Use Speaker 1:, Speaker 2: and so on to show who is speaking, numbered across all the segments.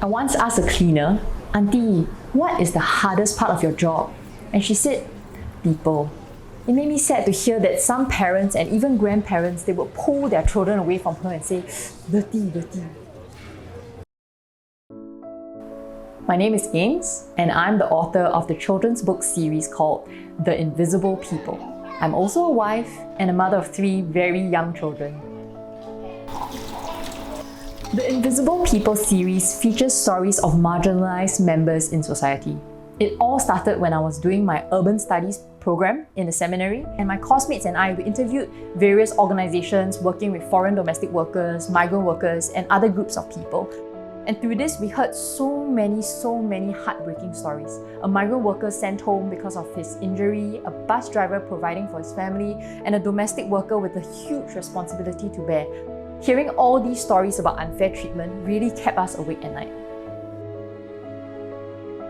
Speaker 1: I once asked a cleaner, "Auntie, what is the hardest part of your job?" And she said, "People." It made me sad to hear that some parents and even grandparents, they would pull their children away from her and say, "Dirty, dirty." My name is Ames, and I'm the author of the children's book series called The Invisible People. I'm also a wife and a mother of 3 very young children. The Invisible People series features stories of marginalized members in society. It all started when I was doing my urban studies program in the seminary, and my course-mates and I, we interviewed various organizations working with foreign domestic workers, migrant workers, and other groups of people. And through this, we heard so many heartbreaking stories. A migrant worker sent home because of his injury, a bus driver providing for his family, and a domestic worker with a huge responsibility to bear. Hearing all these stories about unfair treatment really kept us awake at night.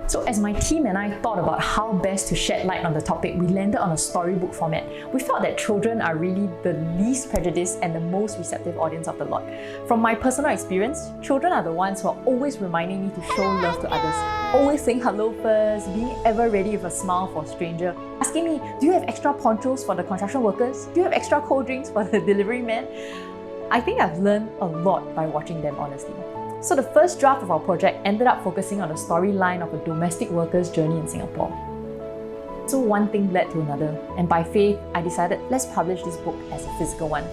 Speaker 1: So as my team and I thought about how best to shed light on the topic, we landed on a storybook format. We felt that children are really the least prejudiced and the most receptive audience of the lot. From my personal experience, children are the ones who are always reminding me to show love to others, always saying hello first, being ever ready with a smile for a stranger, asking me, "Do you have extra ponchos for the construction workers? Do you have extra cold drinks for the delivery man?" I think I've learned a lot by watching them, honestly. So the first draft of our project ended up focusing on the storyline of a domestic worker's journey in Singapore. So one thing led to another, and by faith, I decided let's publish this book as a physical one.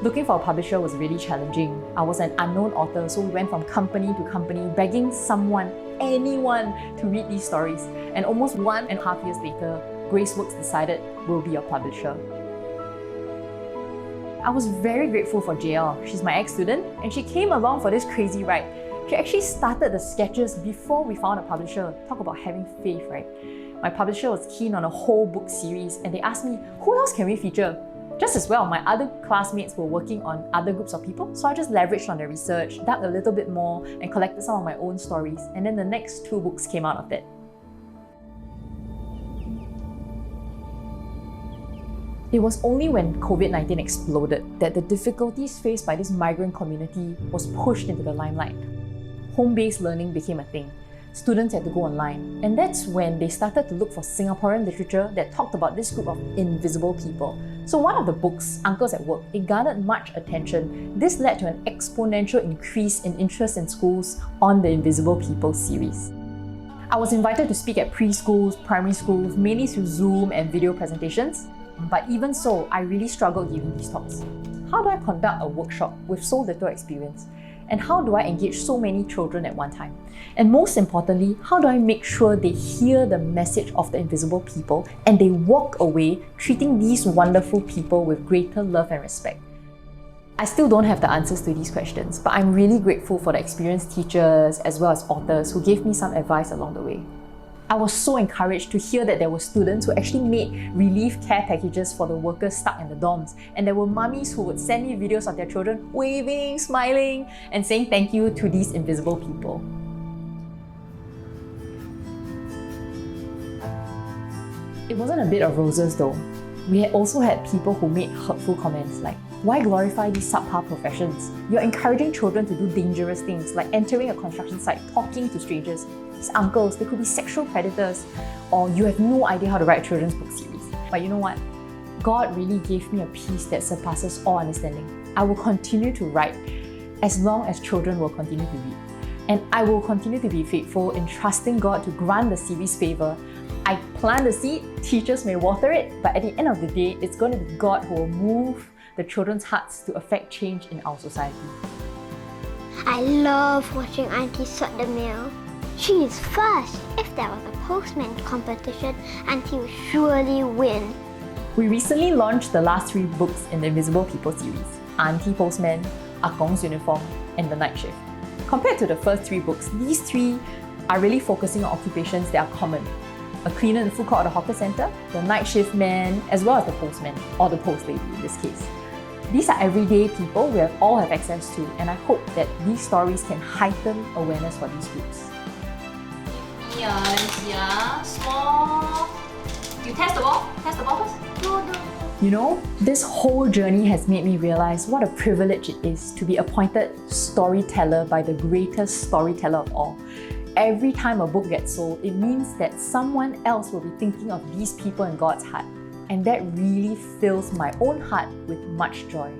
Speaker 1: Looking for a publisher was really challenging. I was an unknown author, so we went from company to company, begging someone, anyone, to read these stories. And almost 1.5 years later, Graceworks decided we'll be your publisher. I was very grateful for JL. She's my ex-student, and she came along for this crazy ride. She actually started the sketches before we found a publisher. Talk about having faith, right? My publisher was keen on a whole book series, and they asked me, who else can we feature? Just as well, my other classmates were working on other groups of people, so I just leveraged on their research, dug a little bit more, and collected some of my own stories, and then the next 2 books came out of that. It was only when COVID-19 exploded that the difficulties faced by this migrant community was pushed into the limelight. Home-based learning became a thing. Students had to go online, and that's when they started to look for Singaporean literature that talked about this group of invisible people. So one of the books, Uncles at Work, it garnered much attention. This led to an exponential increase in interest in schools on the Invisible People series. I was invited to speak at preschools, primary schools, mainly through Zoom and video presentations. But even so, I really struggled giving these talks. How do I conduct a workshop with so little experience? And how do I engage so many children at one time? And most importantly, how do I make sure they hear the message of the invisible people and they walk away treating these wonderful people with greater love and respect? I still don't have the answers to these questions, but I'm really grateful for the experienced teachers as well as authors who gave me some advice along the way. I was so encouraged to hear that there were students who actually made relief care packages for the workers stuck in the dorms, and there were mummies who would send me videos of their children waving, smiling, and saying thank you to these invisible people. It wasn't a bed of roses though. We also had people who made hurtful comments like, "Why glorify these subpar professions? You're encouraging children to do dangerous things like entering a construction site, talking to strangers. These uncles, they could be sexual predators. Or you have no idea how to write a children's book series." But you know what? God really gave me a peace that surpasses all understanding. I will continue to write as long as children will continue to read. And I will continue to be faithful in trusting God to grant the series favor. I plant the seed, teachers may water it, but at the end of the day, it's going to be God who will move the children's hearts to affect change in our society.
Speaker 2: I love watching Auntie sort the mail. She is first. If there was a postman competition, Auntie will surely win.
Speaker 1: We recently launched the last 3 books in the Invisible People series, Auntie Postman, Akong's Uniform, and The Night Shift. Compared to the first 3 books, these 3 are really focusing on occupations that are common. A cleaner in the food court or the hawker centre, the night shift man, as well as the postman, or the post lady in this case. These are everyday people we all have access to, and I hope that these stories can heighten awareness for these groups.
Speaker 3: Small. You test the ball? Test the ball first?
Speaker 2: No.
Speaker 1: You know, this whole journey has made me realize what a privilege it is to be appointed storyteller by the greatest storyteller of all. Every time a book gets sold, it means that someone else will be thinking of these people in God's heart. And that really fills my own heart with much joy.